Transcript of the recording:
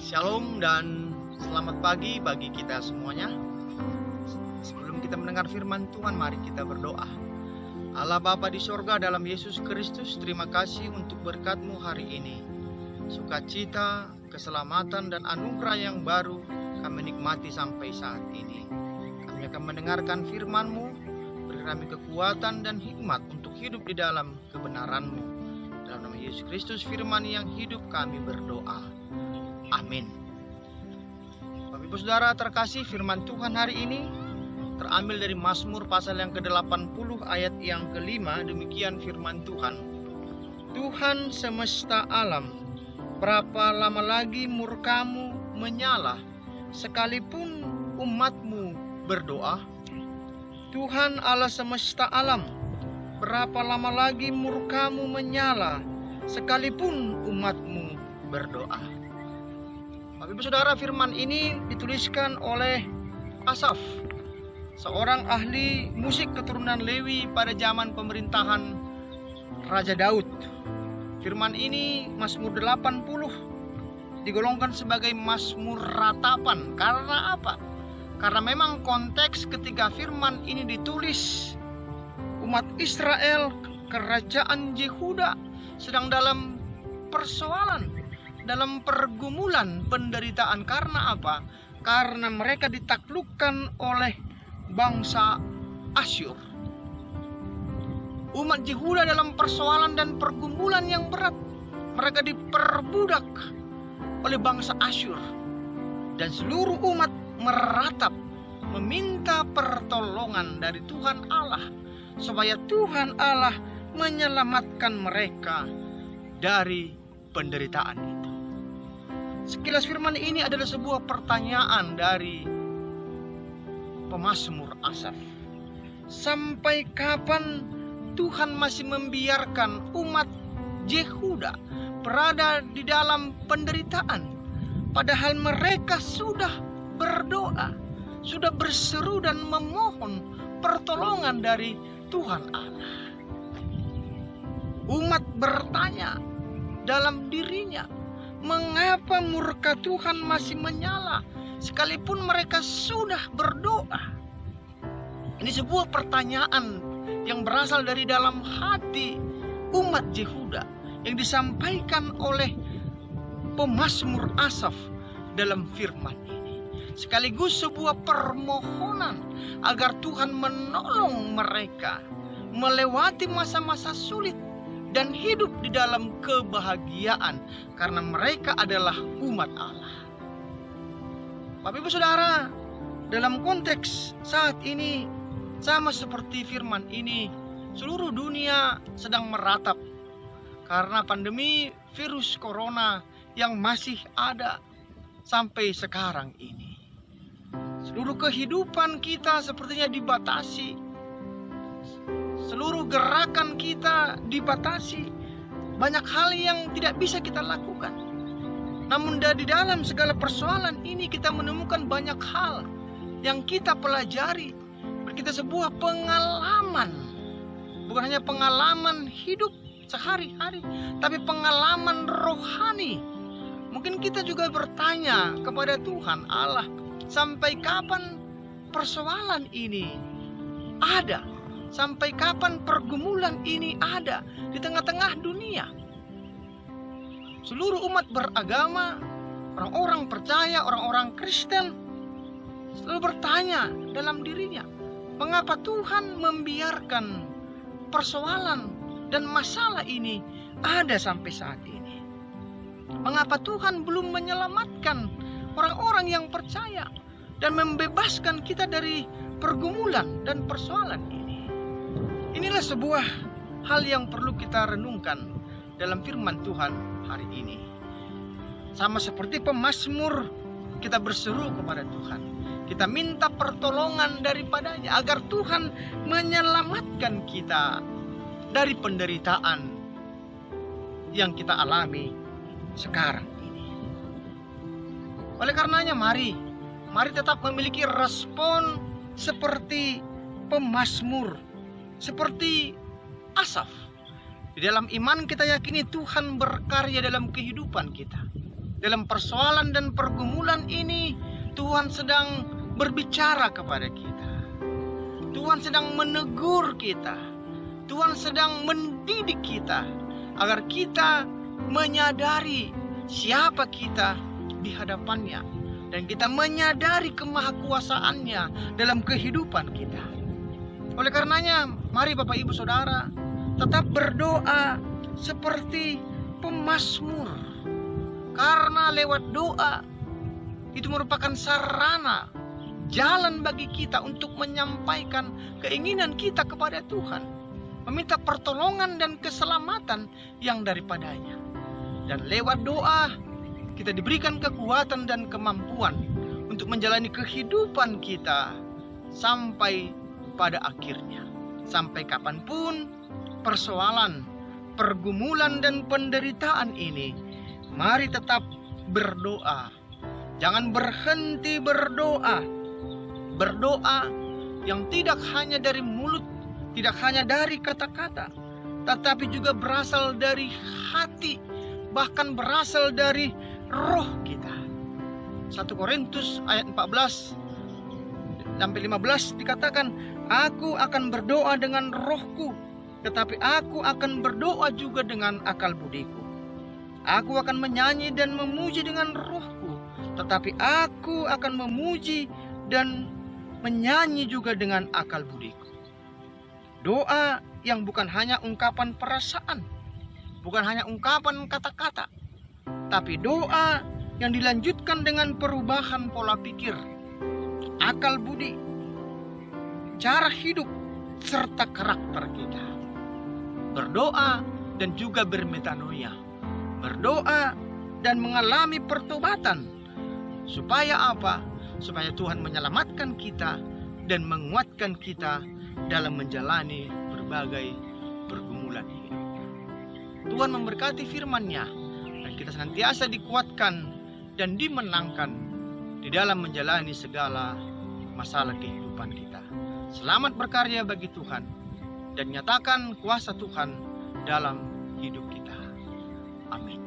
Shalom dan selamat pagi bagi kita semuanya. Sebelum kita mendengar firman Tuhan, mari kita berdoa. Allah Bapa di sorga, dalam Yesus Kristus, terima kasih untuk berkat-Mu hari ini. Sukacita, keselamatan dan anugerah yang baru kami nikmati sampai saat ini. Kami akan mendengarkan firman-Mu, beri kami kekuatan dan hikmat untuk hidup di dalam kebenaran-Mu. Dalam nama Yesus Kristus, firman yang hidup, kami berdoa. Amin. Bapak Ibu Saudara terkasih, firman Tuhan hari ini terambil dari Mazmur pasal yang ke-80 ayat yang ke-5. Demikian firman Tuhan. Tuhan semesta alam, berapa lama lagi murka-Mu menyala, sekalipun umat-Mu berdoa? Tuhan Allah semesta alam, berapa lama lagi murka-Mu menyala, sekalipun umat-Mu berdoa? Bapak Ibu Saudara, firman ini dituliskan oleh Asaf, seorang ahli musik keturunan Lewi pada zaman pemerintahan Raja Daud. Firman ini, Mazmur 80, digolongkan sebagai Mazmur ratapan. Karena apa? Karena memang konteks ketika firman ini ditulis, umat Israel, kerajaan Yehuda sedang dalam persoalan, dalam pergumulan, penderitaan. Karena apa? Karena mereka ditaklukkan oleh bangsa Asyur. Umat Yehuda dalam persoalan dan pergumulan yang berat. Mereka diperbudak oleh bangsa Asyur. Dan seluruh umat meratap, meminta pertolongan dari Tuhan Allah, supaya Tuhan Allah menyelamatkan mereka dari penderitaan itu. Sekilas firman ini adalah sebuah pertanyaan dari pemazmur Asaf. Sampai kapan Tuhan masih membiarkan umat Yehuda berada di dalam penderitaan? Padahal mereka sudah berdoa, sudah berseru dan memohon pertolongan dari Tuhan Allah. Umat bertanya dalam dirinya, mengapa murka Tuhan masih menyala sekalipun mereka sudah berdoa? Ini sebuah pertanyaan yang berasal dari dalam hati umat Yehuda yang disampaikan oleh pemazmur Asaf dalam firman ini. Sekaligus sebuah permohonan agar Tuhan menolong mereka melewati masa-masa sulit dan hidup di dalam kebahagiaan, karena mereka adalah umat Allah. Bapak Ibu Saudara, dalam konteks saat ini sama seperti firman ini, seluruh dunia sedang meratap karena pandemi virus corona yang masih ada sampai sekarang ini. Seluruh kehidupan kita sepertinya dibatasi. Seluruh gerakan kita dibatasi. Banyak hal yang tidak bisa kita lakukan. Namun di dalam segala persoalan ini kita menemukan banyak hal yang kita pelajari. Kita sebuah pengalaman. Bukan hanya pengalaman hidup sehari-hari, tapi pengalaman rohani. Mungkin kita juga bertanya kepada Tuhan Allah, sampai kapan persoalan ini ada? Sampai kapan pergumulan ini ada di tengah-tengah dunia? Seluruh umat beragama, orang-orang percaya, orang-orang Kristen selalu bertanya dalam dirinya, mengapa Tuhan membiarkan persoalan dan masalah ini ada sampai saat ini? Mengapa Tuhan belum menyelamatkan orang-orang yang percaya dan membebaskan kita dari pergumulan dan persoalan ini? Inilah sebuah hal yang perlu kita renungkan dalam firman Tuhan hari ini. Sama seperti pemazmur, kita berseru kepada Tuhan. Kita minta pertolongan daripadanya agar Tuhan menyelamatkan kita dari penderitaan yang kita alami sekarang ini. Oleh karenanya mari tetap memiliki respon seperti pemazmur, seperti Asaf. Di dalam iman kita yakini Tuhan berkarya dalam kehidupan kita. dalam persoalan dan pergumulan ini Tuhan sedang berbicara kepada kita. Tuhan sedang menegur kita. Tuhan sedang mendidik kita agar kita menyadari siapa kita di hadapannya, dan kita menyadari kemahakuasaannya dalam kehidupan kita. Oleh karenanya, mari Bapak Ibu Saudara tetap berdoa seperti pemazmur, karena lewat doa itu merupakan sarana, jalan bagi kita untuk menyampaikan keinginan kita kepada Tuhan, meminta pertolongan dan keselamatan yang daripadanya. Dan lewat doa kita diberikan kekuatan dan kemampuan untuk menjalani kehidupan kita sampai pada akhirnya. Sampai kapanpun persoalan, pergumulan dan penderitaan ini, mari tetap berdoa. Jangan berhenti berdoa. Berdoa yang tidak hanya dari mulut, tidak hanya dari kata-kata, tetapi juga berasal dari hati, bahkan berasal dari roh kita. 1 Korintus ayat 14 sampai 15 dikatakan, aku akan berdoa dengan rohku, tetapi aku akan berdoa juga dengan akal budiku. Aku akan menyanyi dan memuji dengan rohku, tetapi aku akan memuji dan menyanyi juga dengan akal budiku. Doa yang bukan hanya ungkapan perasaan, bukan hanya ungkapan kata-kata, tapi doa yang dilanjutkan dengan perubahan pola pikir, akal budi, cara hidup, serta karakter kita. Berdoa dan juga bermetanoia. Berdoa dan mengalami pertobatan. Supaya apa? Supaya Tuhan menyelamatkan kita dan menguatkan kita dalam menjalani berbagai pergumulan ini. Tuhan memberkati firman-Nya, dan kita senantiasa dikuatkan dan dimenangkan di dalam menjalani segala masalah kehidupan kita. Selamat berkarya bagi Tuhan, dan nyatakan kuasa Tuhan dalam hidup kita. Amin.